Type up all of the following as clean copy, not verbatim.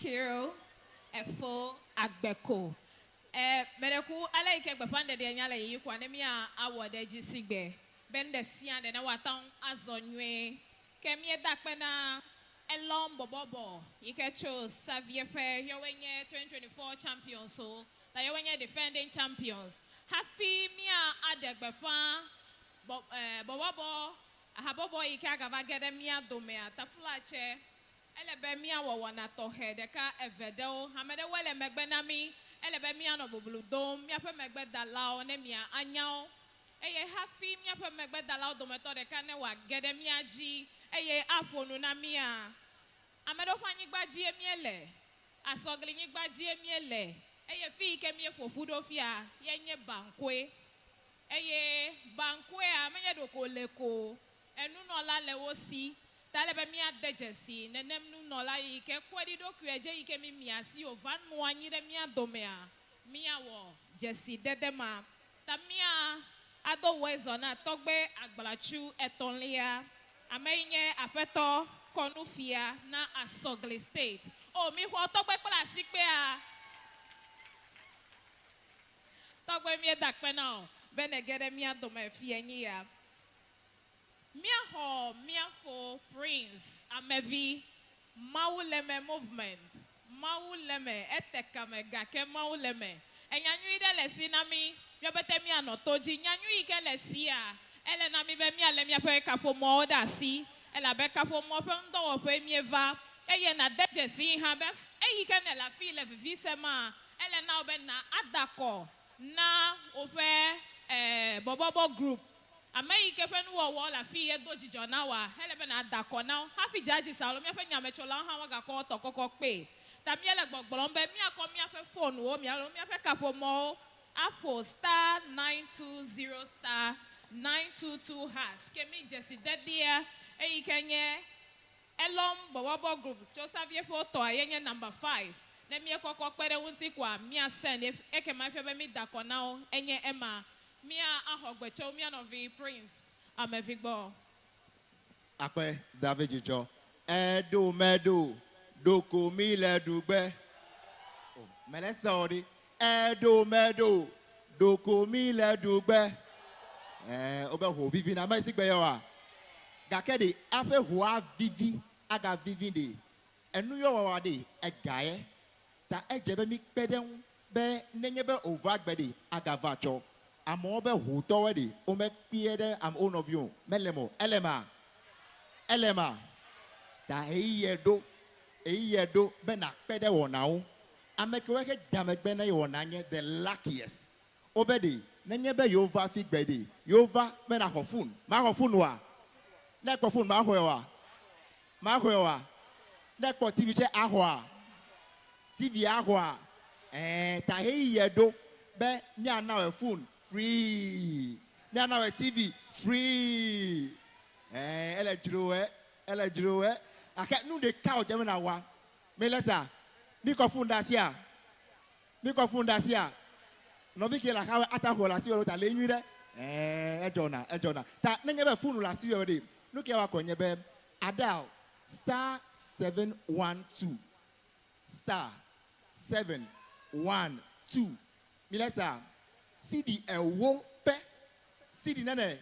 Kiro, Efo, Agbeko. Medeku, I like a panda de Yala, you quanemia, our de Gisigbe. Ben the Sian and our town as on you. Kemia Dakpena, a long bobobo. You can choose Savia Fair, your 2024 champions, so that you're defending champions. Happy Mia Adegbefa, Bobobo, a Habobo, you can't get a Mia Domea, Taflache. Elebemia wa wanato hedeka evedo hamede wele megbenami elebemia no bubulu dom mia pe megbeda lao ne mia anyao eye hafi mia pe megbeda lao dometo de kane wa gede mia ji eye afonu na mia amedo kwanyi gbaji emiele asogli nyi gbaji emiele eye fi ke mie fofudo fia yenye bankwe eye bankwe a menye dokoleko enu no la lewosi Talebe mia dejesi, nenem nu nola ike kwedi do kweje ike mi miasi o van muanyi de mia domea. Mia wo jesi dedema. Ta mia ado wezo na togbe agbalachu etonlia. Amenye afeto konufia na asogli state. Oh, mi ho togbe pala sikpe a. Togbe mi dakpe na benegere mia dome fienyi ya. Mia for Prince Amevi Mawumenyo movement Mawumenyo etekame gake Mawumenyo enyanyu ide lesi na mi yobete mi anotoji nyanyu ike lesi a ele na mi be mi ale mi ape kapo mo oda si ele be kapo mo fe ndo wo fe mi eva eye na deje si ha be eyi ke na la fi le vivi sema ele na obe na adako na ofe Borborbor Group America pen wo la fi edo jijo na wa helebe na dako na happy jaji salo mi fe nyame chola ha wa ga ko to koko pe ta mi ele gbogboro nbe mi akọ mi afe phone wo mi alo mi afe kapo mo Apple star 920 star 922 hash kemi jesi dedia eyi kenye Elom Borborbor Group Josavie photo ayenye number 5 na mi ekoko pere wunti kwa mi asend eke ma fe be mi dako na enye Emma Mia ahogbecho mia no vi Prince Amevigbo Akwe David Jijo Edu medu Doko mile dugbe Mele saudi Edu medu Doko mile dugbe Obe ho vivi na ma sigbe yo a Gakede ape ho vivi aga vivi de Enu yo wa de egaye ta ejebe mi peden be nenye be overgbede aga vacho I'm over who already. Ome piede am own of you. Melemo, elema. Da eyedo, bena pede wonao. Amekeweke damek bena yonanye the luckiest. Obedi, nenyebe yova fig bedi. Yova bena hofun. Ma hofun wa. Nekwa fun ma hoewa. Nekwa TV che ahwa. TV ahwa. Ta eyedo be nya na we phone. Free. Now a TV free. Ele jrowe. I can't know the cow Dzemeni wa. Melesa. Microphone dasia. No biki la kawe ataho la siwe ta lenyu de. Ejona. Ta nengebe phone la siwe de. No ke wa konyebe Adal star 712 star 712. Melesa. Sidi ewo pe Sidi nene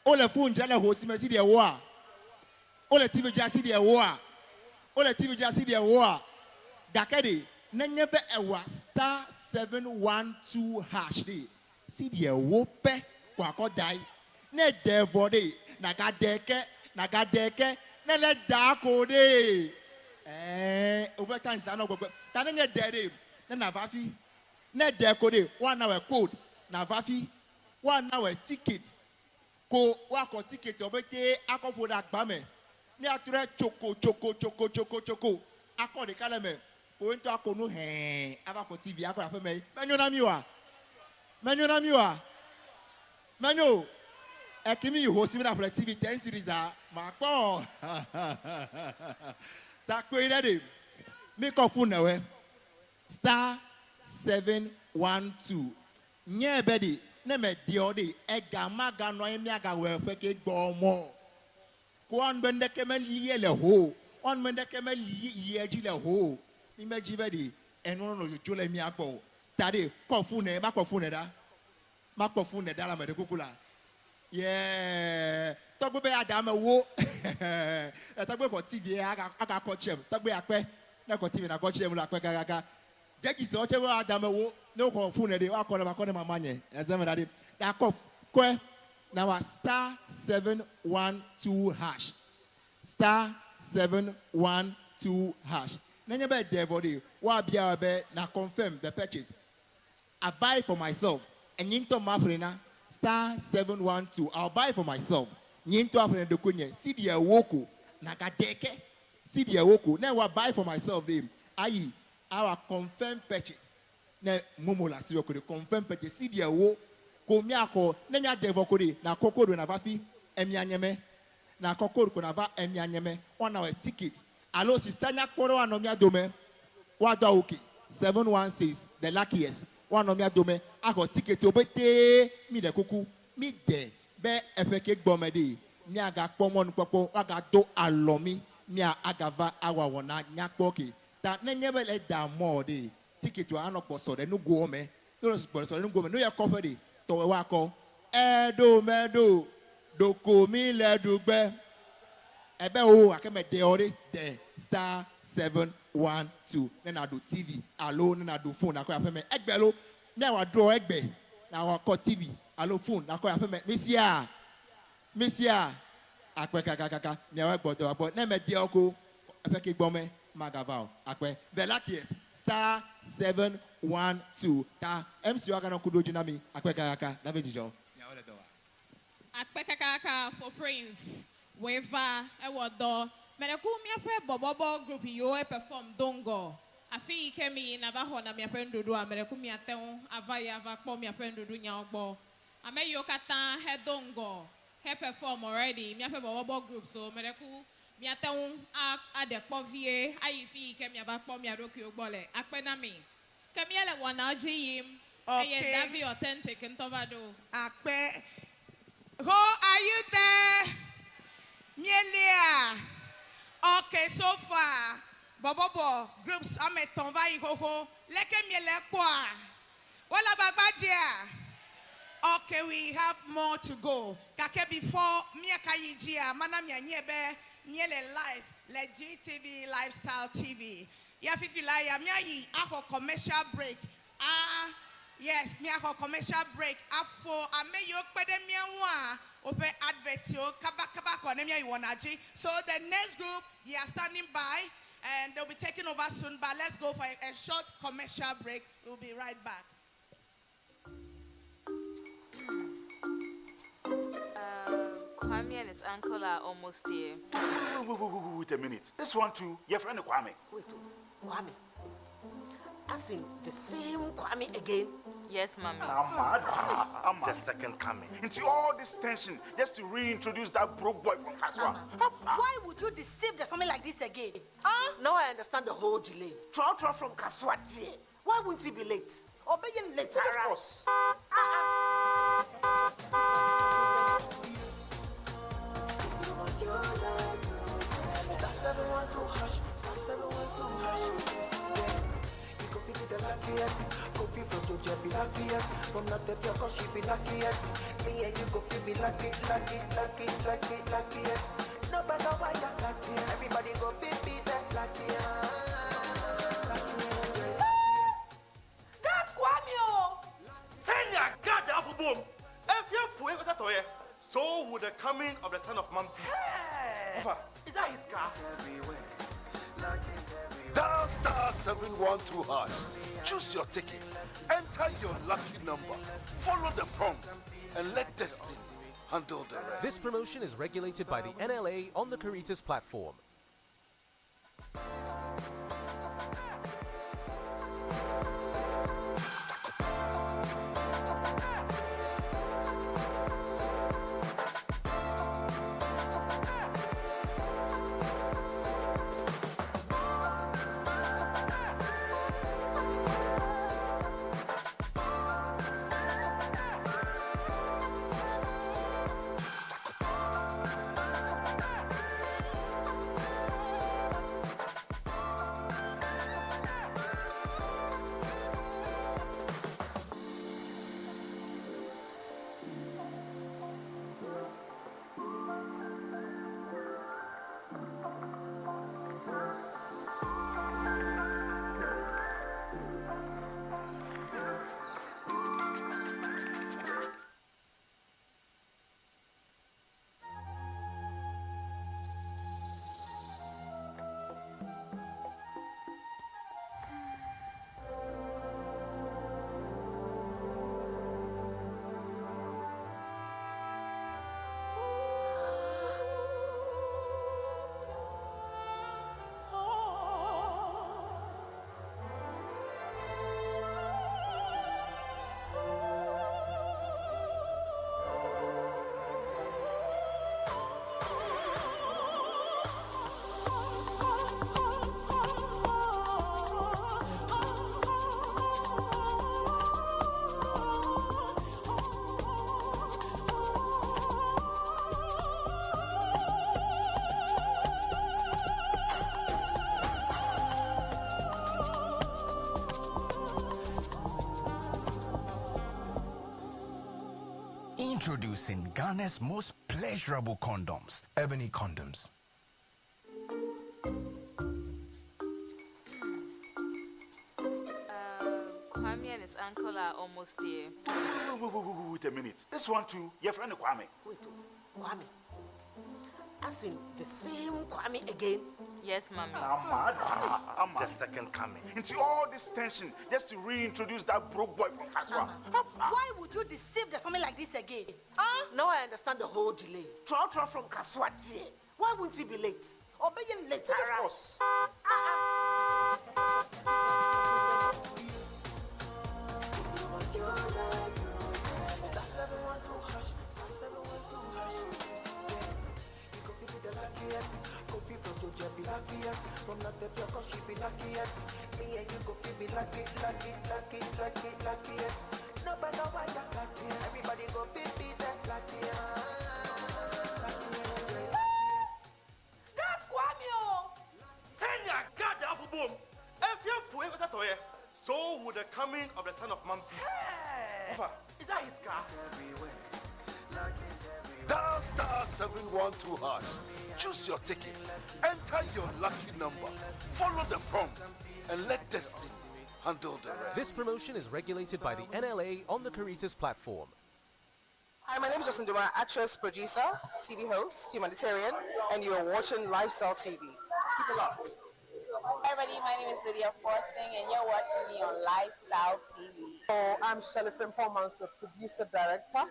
Ole phone jale ho si me sidi ewo a Ole TV ja sidi ewo a Gakede nenye be ewa star 712 hash de Sidi ewo pe kwa ko dai ne devo de nagadeke ne le da ko de over time sa no gbogbo ta nenye de ne na vafi ne decode 1 hour code na vafi 1 hour ticket ko wa ko ticket obete akopo da gba me ni ature choko akode kale me o nto akonu aba ko TV akora fe me menyo na miwa menyo ekimi ho si na for TV 10 series a ma po ta ko ire de mi ko phone na we star 712 nye bedi ne me diode ega maga no emi aga we fe ke gbo mo ko an bende ke men liye le ho On Mendekeme Yejile Ho, Imagine, and no, you Jule Miako, Tade, Kofune, Makofune, Dala Medicula. Yeah, Togo be Adama wo. Togo got TV, I got coach him. Togo Akwe, no TV, I got him like Quack. Jackie saw Adama wo, no confune, they are calling my money. As I'm at it. That cough, now a star 712 hash. Star 712 hash. Then you bet there, body. What be our bet now confirm the purchase. I buy for myself. And into Mafrina. Star 712. I'll buy for myself. Nyinto apene de kunye. See the woko. Nagadeke. See the woko. Now I buy for myself. Ayi. Our confirmed purchase. Ne momo la siyo kode confirmed purchase. See the wo. Komiako. Nenya devokode. Na koko do na vafi. Emianyeme. Na koko do na va emianyeme. On our ticket. Allo sister nyakporo anomia dome. Wada okay. 716. The luckiest. One of me dome, I got ticket to bete me the cuckoo, me de be epeke bomedi, me aga pomon popo, aga do alomi, me agava awa wana nyakoki. That never let down more day. Ticket to anoko so they no go me, no sponsor, no go me, no ya coffee to a wako. Edo medo, do komi le do be. Ebe o akeme de ore de star 712. Then I do TV alone, then I do phone. I call me Egbelo. Now I draw Egbe. Now I call TV. Allo phone. I call me Missia. Akwe kaka. Now I bought about name Dioko. Epeki Bome Magavao. Akwe. The luckiest star 712. Ta MC Wagana Kudo Jinami. Akwe kaka. David Joe. Akwe kaka for Prince. Weva Ewodo. Menekumi ape Borborbor Group yo perform dongo. Afi kemi na va ho na mi apendo do menekumi aten avaya ava kpo mi apendo do nya ogbo. Ame yo kata he dongo. He perform already. Mi ape Borborbor Group so meneku mi aten a de kpo vie ayi fi kemi ava kpo mi adoki ogbo le. Akpe na mi. Kemi ele wana oji yim. Okay. Davi authentic ntovado. Akpe. Ho, are you there? Mielia. Okay, so far, Borborbor Groups, I'm a tomba ihoho. Leke miele kwa. Wala babajia. Okay, we have more to go. Kake before miaka yijia, mana mianyebe, miele live, le GTV Lifestyle TV. Ya fifila ya miayi ako commercial break. Yes, miako commercial break. Apo ame yo kwede mianwa. Open advert yo kaba konemia iwonaji. So the next group, they are standing by and they'll be taking over soon. But let's go for a short commercial break. We'll be right back. Kwame and his uncle are almost here. Wait a minute. This one too, your friend Kwame. Wait, Kwame. As in the same Kwame again? Yes, Mommy. I'm the second coming. Into all this tension just to reintroduce that broke boy from Kaswa. Why would you deceive the family like this again? Now I understand the whole delay. Troll from Kaswa dear. Why wouldn't he be late? Obeying later. Of course. From not the cause she be luckiest. Me and you go be luckiest. No matter why you're luckiest. Everybody go be that luckiest. That's Kwame! Senya God the apple boom. If you put it that way, so would the coming of the Son of Man be. Hey. Is that his car? Dial star 712 hash. Choose your ticket. Enter your lucky number. Follow the prompt and let destiny handle the rest. This promotion is regulated by the NLA on the Caritas platform. Introducing Ghana's most pleasurable condoms, Ebony Condoms. Kwame and his uncle are almost here. Wait a minute. This one too, your friend Kwame. Wait, Kwame. As in the same Kwame again? Yes, Mommy. I'm the second coming. Into all this tension, just to reintroduce that broke boy from Kaswa. Why would you deceive the family like this again? Now I understand the whole delay. Trotro from Kaswati. Why wouldn't he be late? Or be late, of course. From not the cause she be luckiest. Me and you go be luckiest. No matter why you're lucky. Everybody go be that luckiest. God, Kwame! Senya God the apple boom. If you put it at all, so would the coming of the son of man be. Is that his car? Dial star 712 hash. Choose your ticket. Enter your lucky number. Follow the prompts and let destiny handle the rest. This promotion is regulated by the NLA on the Caritas platform. Hi, my name is Justin Duma, actress, producer, TV host, humanitarian, and you are watching Lifestyle TV. Keep it locked. Hi everybody, my name is Lydia Forsting and you're watching me on Lifestyle TV. So I'm Shelley Frimpong Manso, producer, director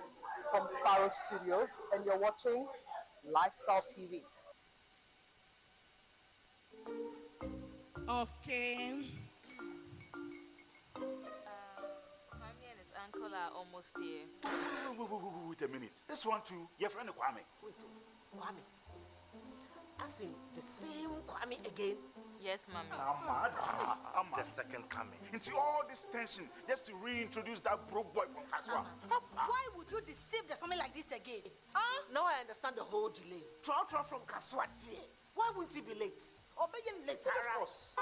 from Sparrow Studios, and you're watching Lifestyle TV. Okay. Kwame and his uncle are almost here. Wait a minute. This one too, your friend Kwame. Wait, Kwame. As in the same Kwame again? Yes, Mommy. I'm the second coming. Into all this tension, just to reintroduce that broke boy from Kaswa. Why would you deceive the family like this again? Now I understand the whole delay. Trotro from Kaswati. Why wouldn't he be late? Or be late, of course.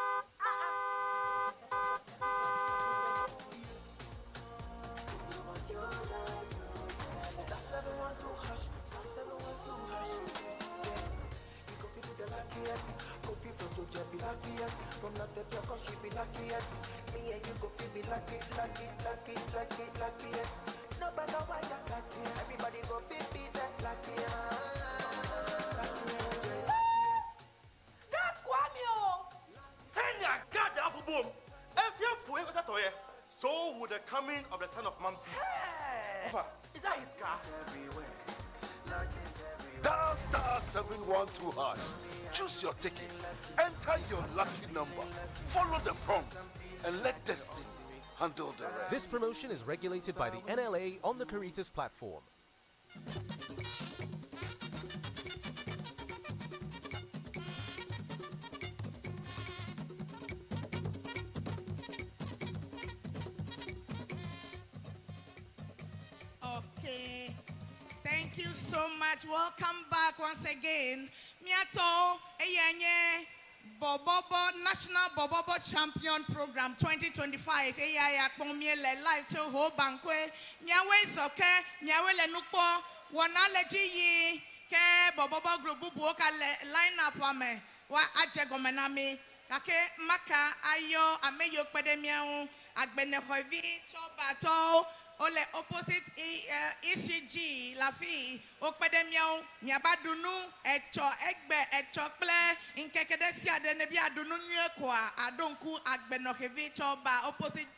From not the cause she be luckiest. Me and you go be luckiest. No matter why you're lucky. Everybody go be that luckiest. God, Kwame! Senya God the apple boom. If you put it at all, so would the coming of the son of man be. Is that his car? Dial star 712 hash. Choose your ticket. Enter your lucky number. Follow the prompts and let destiny handle the rest. This promotion is regulated by the NLA on the Caritas platform. Okay. Thank you so much. Welcome back once again. Miato Eyenye Borborbor National Borborbor Champion Program 2025. Eya Kpomiele live to ho bankwe. Miawe soke, miawe le nupo. Wana leji yi ke Borborbor Group buoka line up ame. Wa aje gomenami. Kake maka ayo ameyo kwede miau. Agbene hoivi chobato. Ole opposite ECG la fille okpedemiao nyabadunu echo egbe echo ple inkekede si ade ne bi adunu nwe kwa adonku agbenohevi choba opposite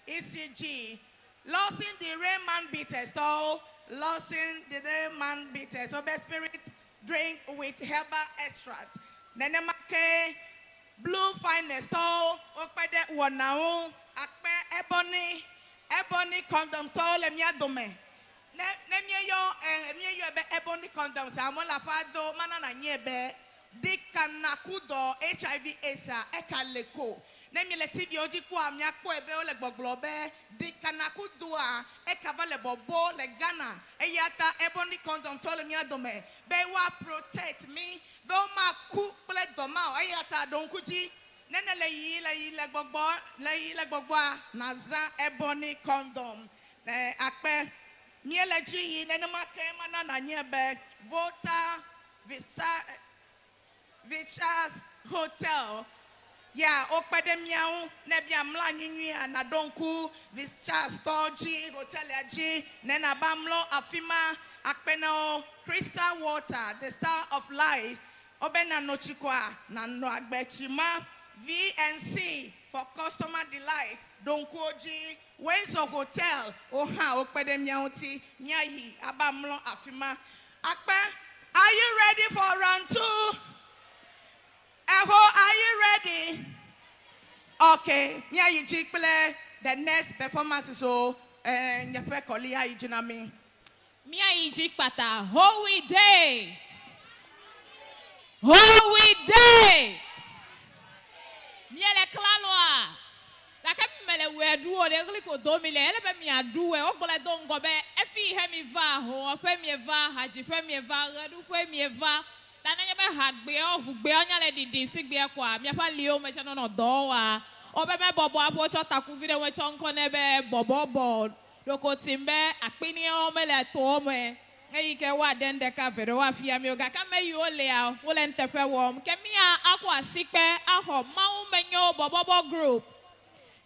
ECG losing the Rayman beaters so losing the Rayman beaters so best spirit drink with herbal extract nenemake blue finest so okpede wonao akpe ebony condoms to le mia dome ne mieyo ebe ebony condoms amola pado mana na nyebe dikanakudo HIV AIDS ekaleko ne mi le TV oji ku amia ko ebe o le gbogbo be dikanakudo a ekavale bobo le Ghana eyata ebony condoms to le mia dome be wa protect me be o ma ku ple doma eyata donkuji nene le gbogbo naza ebony condom akpe Mieleji nenema kema na nyebe Volta Vichas Hotel. Ya okpede miau nebia mla nyinyi na donku Vichas Toji Hotel yaji nena bamlo afima akpeno Crystal Water, the Star of Life. Obena nochikwa na no agbechima VNC for customer delight. Donku oji Ways of Hotel. Oha okpede miauti nyayi abamlo afima. Akpe, are you ready for round 2? Eho, are you ready? Okay, nyayi jikple. The next performance is so nyepe kolia ijinami. Mia ijikpata, holy day. Holy day. Miele klaloa. La mele we do o de gliko domile ele be mi adu e ogbole don go be efi he mi va ho ofe mi va haji fe mi va redu fe mi va tananya be hagbe o fugbe onya le didi sigbe kwa mi fa leo me chano no do wa obe me bobo apo cho taku video we chonko ne be bobobo doko timbe akpini o mele to me eyi ke wa dende ka vere wa fia mi oga ka me yo le a wo le ntefe wo ke mi akwa sikpe aho Mawumenyo Borborbor Group.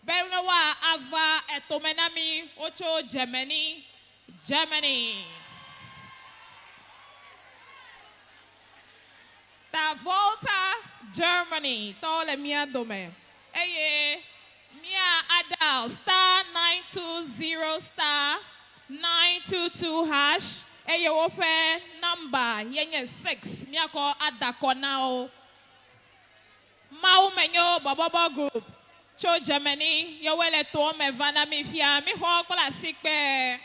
Bernawa Ava Etomenami Ocho Dzemeni. Ta Volta Germany. Tole mia dome. Eye mia adal star 920 star 922 hash. Eye wofe number yenye 6. Mia ko adako now. Mawumenyo Borborbor Group. Cho Dzemeni, yo wele to me vana mi fia mi ho classic pe.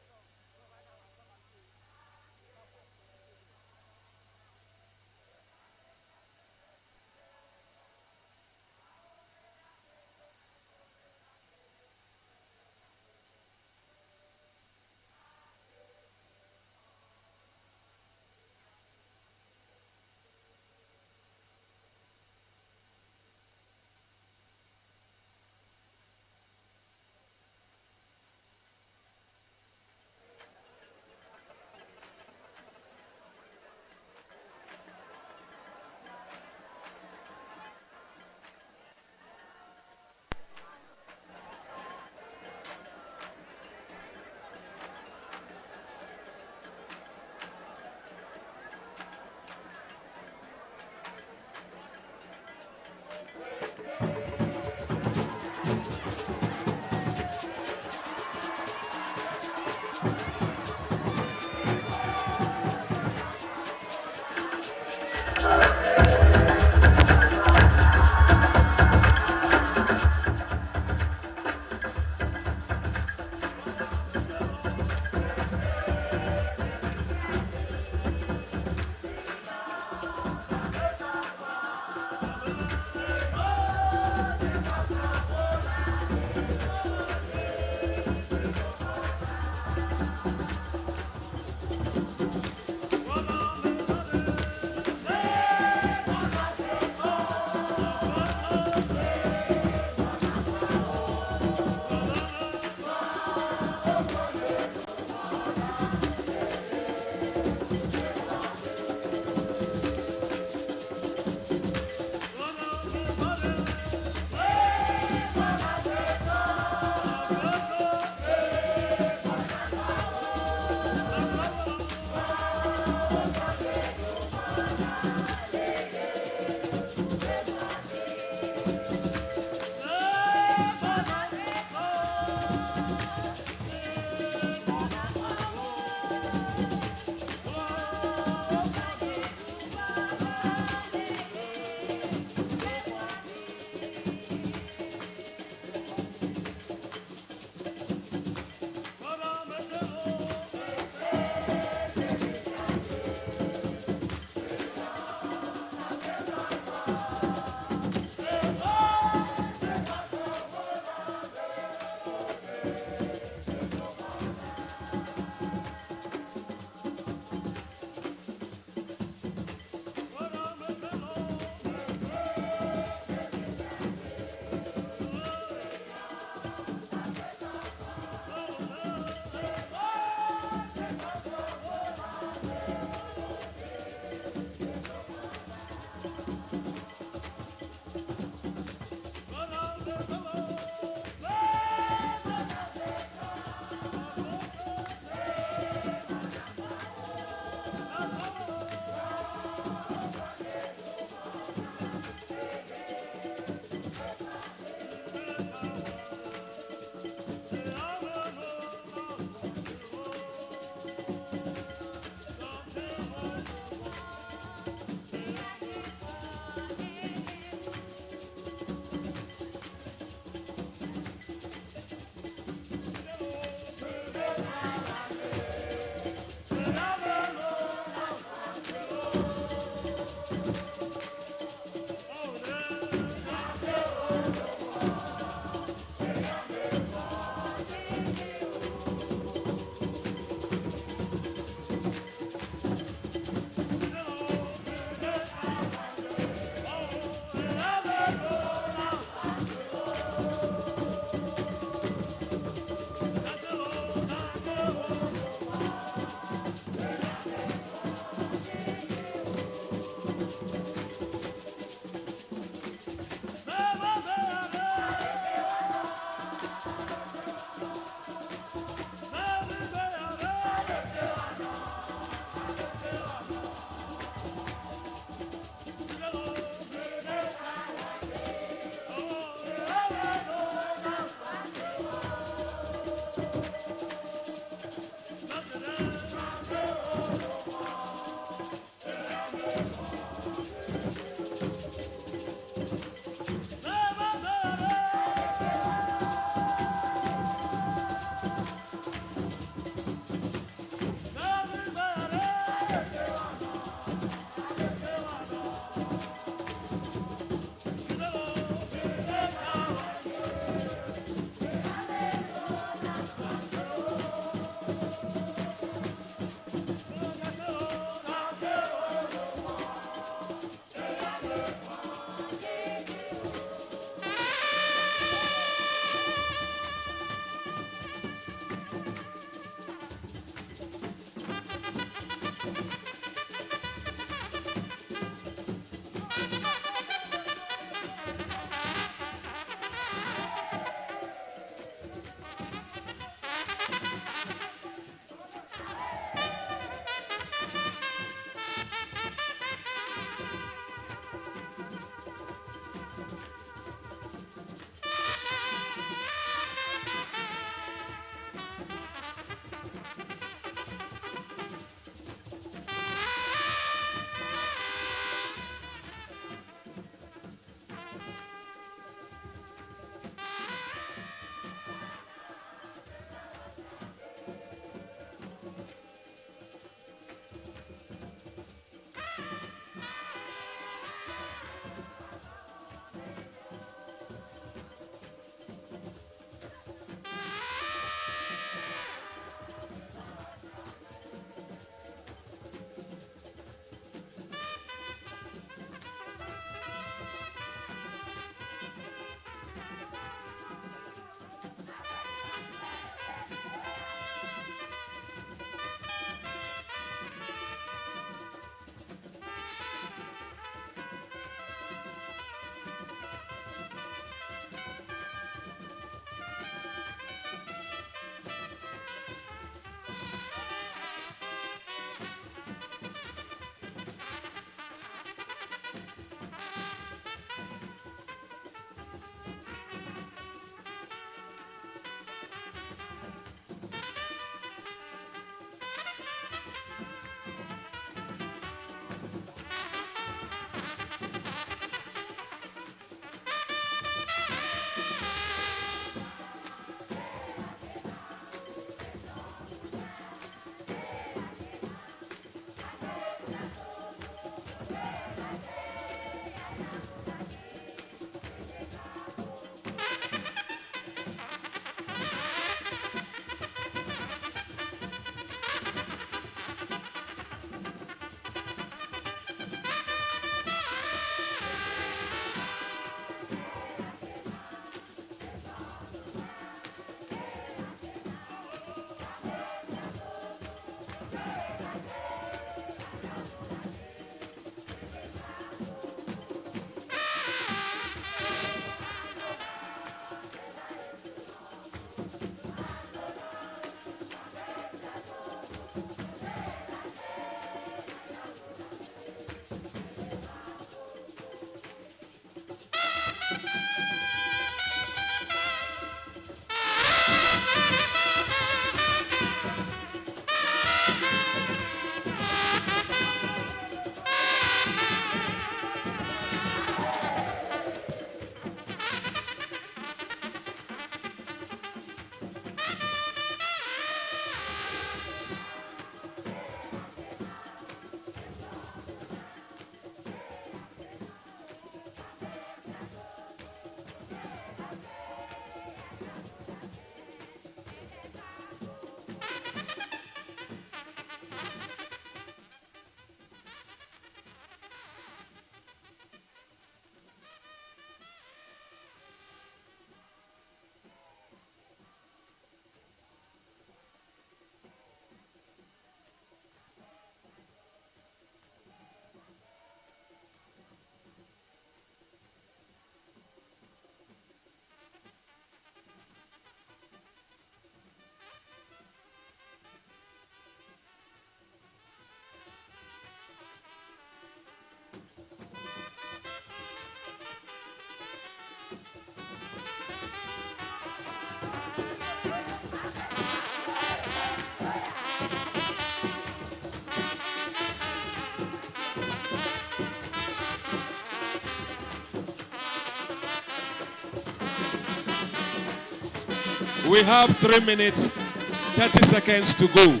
We have 3 minutes, 30 seconds to go.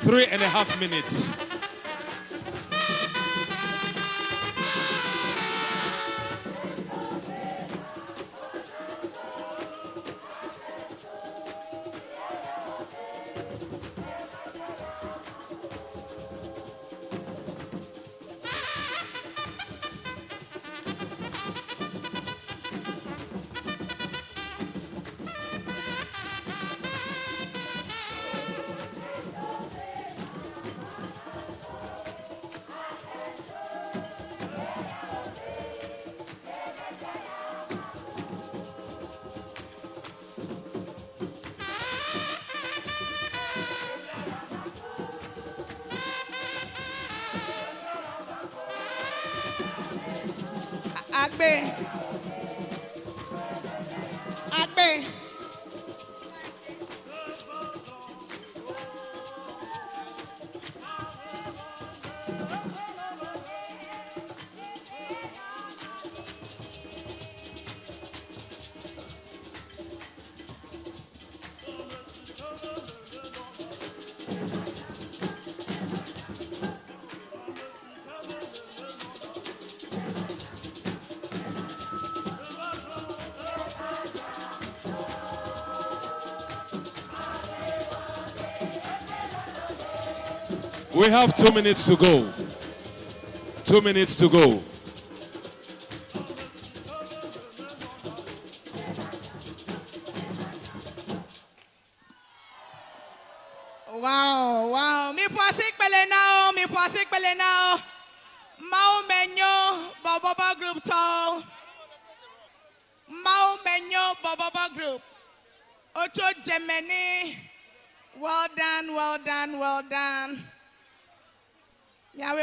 3.5 minutes. Agbe. Agbe. We have 2 minutes to go. 2 minutes to go. Wow. Mi poisik pele now. Mawumenyo Borborbor Group to. Mawumenyo Borborbor Group. Ocho Dzemeni. Well done. Yeah,